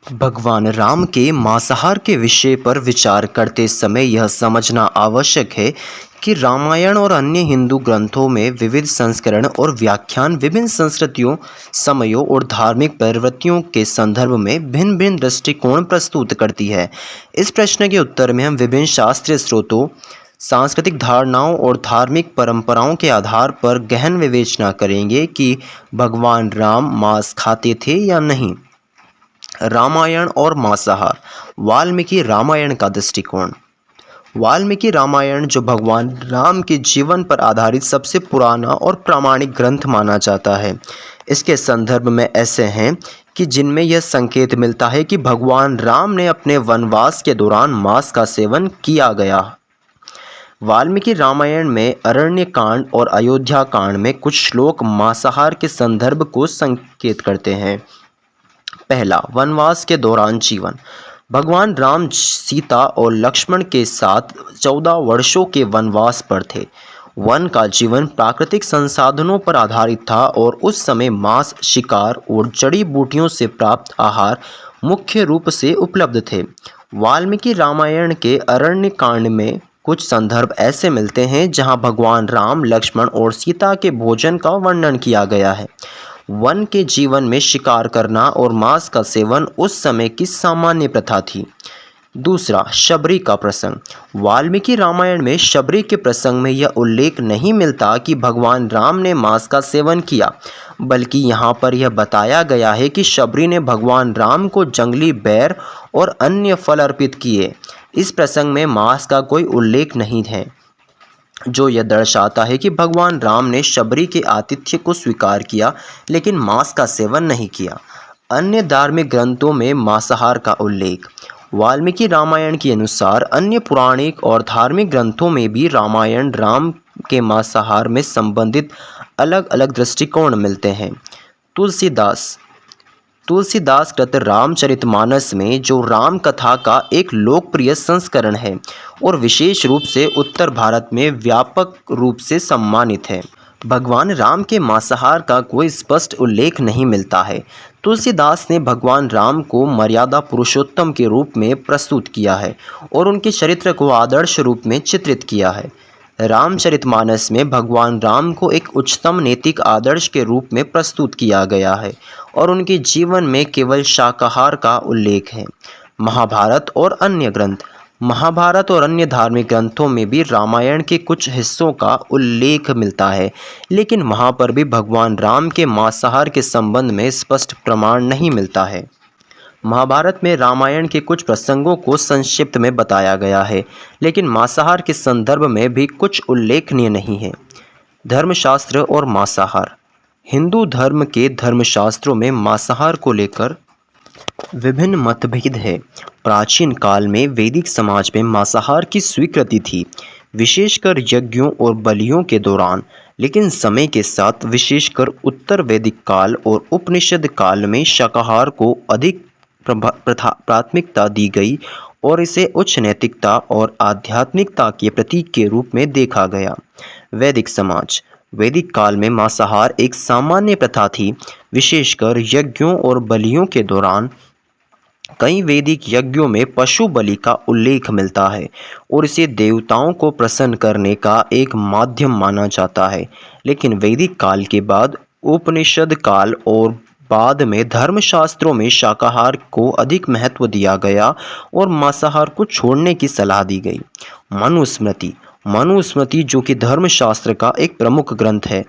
भगवान राम के मांसाहार के विषय पर विचार करते समय यह समझना आवश्यक है कि रामायण और अन्य हिंदू ग्रंथों में विविध संस्करण और व्याख्यान विभिन्न संस्कृतियों, समयों और धार्मिक प्रवृत्तियों के संदर्भ में भिन्न भिन्न दृष्टिकोण प्रस्तुत करती है। इस प्रश्न के उत्तर में हम विभिन्न शास्त्रीय स्रोतों, सांस्कृतिक धारणाओं और धार्मिक परंपराओं के आधार पर गहन विवेचना करेंगे कि भगवान राम मांस खाते थे या नहीं। रामायण और मांसाहार। वाल्मीकि रामायण का दृष्टिकोण। वाल्मीकि रामायण, जो भगवान राम के जीवन पर आधारित सबसे पुराना और प्रामाणिक ग्रंथ माना जाता है, इसके संदर्भ में ऐसे हैं कि जिनमें यह संकेत मिलता है कि भगवान राम ने अपने वनवास के दौरान मांस का सेवन किया गया। वाल्मीकि रामायण में अरण्य कांड और अयोध्या कांड में कुछ श्लोक मांसाहार के संदर्भ को संकेत करते हैं। पहला, वनवास के दौरान जीवन। भगवान राम सीता और लक्ष्मण के साथ 14 वर्षों के वनवास पर थे। वन का जीवन प्राकृतिक संसाधनों पर आधारित था और उस समय मांस, शिकार और जड़ी बूटियों से प्राप्त आहार मुख्य रूप से उपलब्ध थे। वाल्मीकि रामायण के अरण्य कांड में कुछ संदर्भ ऐसे मिलते हैं जहां भगवान राम, लक्ष्मण और सीता के भोजन का वर्णन किया गया है। वन के जीवन में शिकार करना और मांस का सेवन उस समय की सामान्य प्रथा थी। दूसरा, शबरी का प्रसंग। वाल्मीकि रामायण में शबरी के प्रसंग में यह उल्लेख नहीं मिलता कि भगवान राम ने मांस का सेवन किया, बल्कि यहाँ पर यह बताया गया है कि शबरी ने भगवान राम को जंगली बेर और अन्य फल अर्पित किए। इस प्रसंग में मांस का कोई उल्लेख नहीं है, जो यह दर्शाता है कि भगवान राम ने शबरी के आतिथ्य को स्वीकार किया, लेकिन मांस का सेवन नहीं किया। अन्य धार्मिक ग्रंथों में मांसाहार का उल्लेख। वाल्मीकि रामायण के अनुसार अन्य पौराणिक और धार्मिक ग्रंथों में भी रामायण राम के मांसाहार में संबंधित अलग अलग दृष्टिकोण मिलते हैं। तुलसीदास कृत रामचरितमानस में, जो राम कथा का एक लोकप्रिय संस्करण है और विशेष रूप से उत्तर भारत में व्यापक रूप से सम्मानित है, भगवान राम के मांसाहार का कोई स्पष्ट उल्लेख नहीं मिलता है। तुलसीदास ने भगवान राम को मर्यादा पुरुषोत्तम के रूप में प्रस्तुत किया है और उनके चरित्र को आदर्श रूप में चित्रित किया है। रामचरितमानस में भगवान राम को एक उच्चतम नैतिक आदर्श के रूप में प्रस्तुत किया गया है और उनके जीवन में केवल शाकाहार का उल्लेख है। महाभारत और अन्य ग्रंथ। महाभारत और अन्य धार्मिक ग्रंथों में भी रामायण के कुछ हिस्सों का उल्लेख मिलता है, लेकिन वहाँ पर भी भगवान राम के मांसाहार के संबंध में स्पष्ट प्रमाण नहीं मिलता है। महाभारत में रामायण के कुछ प्रसंगों को संक्षिप्त में बताया गया है, लेकिन मांसाहार के संदर्भ में भी कुछ उल्लेखनीय नहीं है। धर्मशास्त्र और मांसाहार। हिंदू धर्म के धर्मशास्त्रों में मांसाहार को लेकर विभिन्न मतभेद है। प्राचीन काल में वैदिक समाज में मांसाहार की स्वीकृति थी, विशेषकर यज्ञों और बलियों के दौरान, लेकिन समय के साथ विशेषकर उत्तर वैदिक काल और उपनिषद काल में शाकाहार को अधिक प्राथमिकता दी गई और इसे उच्च नैतिकता और आध्यात्मिकता के प्रतीक के रूप में देखा गया। वैदिक समाज। वैदिक काल में मांसाहार एक सामान्य प्रथा थी, विशेषकर यज्ञों और बलियों के दौरान। कई वैदिक यज्ञों में पशु बलि का उल्लेख मिलता है और इसे देवताओं को प्रसन्न करने का एक माध्यम माना जाता है, लेकिन वैदिक काल के बाद उपनिषद काल और बाद में धर्मशास्त्रों में शाकाहार को अधिक महत्व दिया गया और मांसाहार को छोड़ने की सलाह दी गई। मनुस्मृति। मनुस्मृति, जो कि धर्मशास्त्र का एक प्रमुख ग्रंथ है,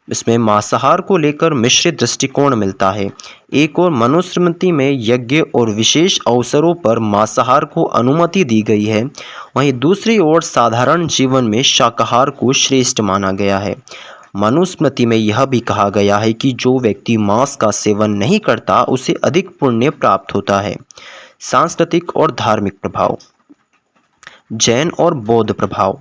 इसमें मांसाहार को लेकर मिश्रित दृष्टिकोण मिलता है। एक और मनुस्मृति में यज्ञ और विशेष अवसरों पर मांसाहार को अनुमति दी गई है, वहीं दूसरी ओर साधारण जीवन में शाकाहार को श्रेष्ठ माना गया है। मनुस्मृति में यह भी कहा गया है कि जो व्यक्ति मांस का सेवन नहीं करता उसे अधिक पुण्य प्राप्त होता है। सांस्कृतिक और धार्मिक प्रभाव। जैन और बौद्ध प्रभाव।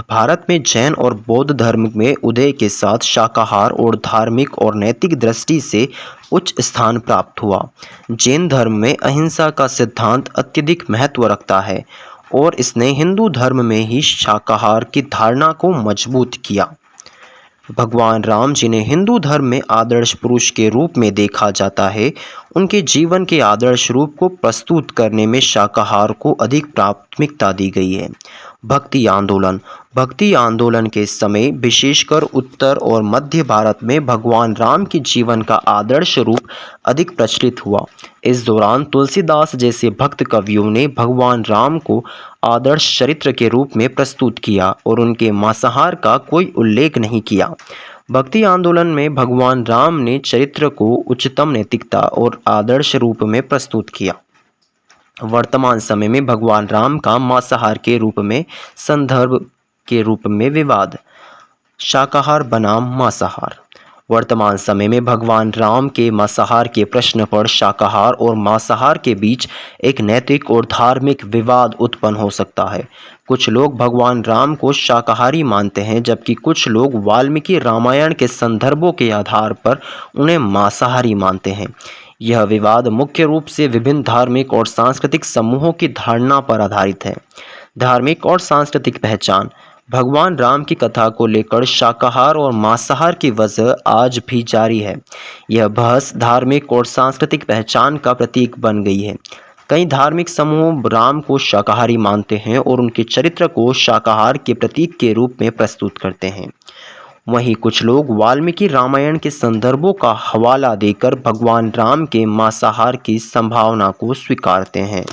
भारत में जैन और बौद्ध धर्म में उदय के साथ शाकाहार और धार्मिक और नैतिक दृष्टि से उच्च स्थान प्राप्त हुआ। जैन धर्म में अहिंसा का सिद्धांत अत्यधिक महत्व रखता है और इसने हिंदू धर्म में ही शाकाहार की धारणा को मजबूत किया। भगवान राम, जिन्हें हिंदू धर्म में आदर्श पुरुष के रूप में देखा जाता है, उनके जीवन के आदर्श रूप को प्रस्तुत करने में शाकाहार को अधिक प्राथमिकता दी गई है। भक्ति आंदोलन के समय विशेषकर उत्तर और मध्य भारत में भगवान राम के जीवन का आदर्श रूप अधिक प्रचलित हुआ। इस दौरान तुलसीदास जैसे भक्त कवियों ने भगवान राम को आदर्श चरित्र के रूप में प्रस्तुत किया और उनके मांसाहार का कोई उल्लेख नहीं किया। भक्ति आंदोलन में भगवान राम ने चरित्र को उच्चतम नैतिकता और आदर्श रूप में प्रस्तुत किया। वर्तमान समय में भगवान राम का मांसाहार के रूप में संदर्भ के रूप में विवाद। शाकाहार बनाम मांसाहार। वर्तमान समय में भगवान राम के मांसाहार के प्रश्न पर शाकाहार और मांसाहार के बीच एक नैतिक और धार्मिक विवाद उत्पन्न हो सकता है। कुछ लोग भगवान राम को शाकाहारी मानते हैं, जबकि कुछ लोग वाल्मीकि रामायण के संदर्भों के आधार पर उन्हें मांसाहारी मानते हैं। यह विवाद मुख्य रूप से विभिन्न धार्मिक और सांस्कृतिक समूहों की धारणा पर आधारित है। धार्मिक और सांस्कृतिक पहचान। भगवान राम की कथा को लेकर शाकाहार और मांसाहार की वजह आज भी जारी है। यह बहस धार्मिक और सांस्कृतिक पहचान का प्रतीक बन गई है। कई धार्मिक समूह राम को शाकाहारी मानते हैं और उनके चरित्र को शाकाहार के प्रतीक के रूप में प्रस्तुत करते हैं। वहीं कुछ लोग वाल्मीकि रामायण के संदर्भों का हवाला देकर भगवान राम के मांसाहार की संभावना को स्वीकारते हैं।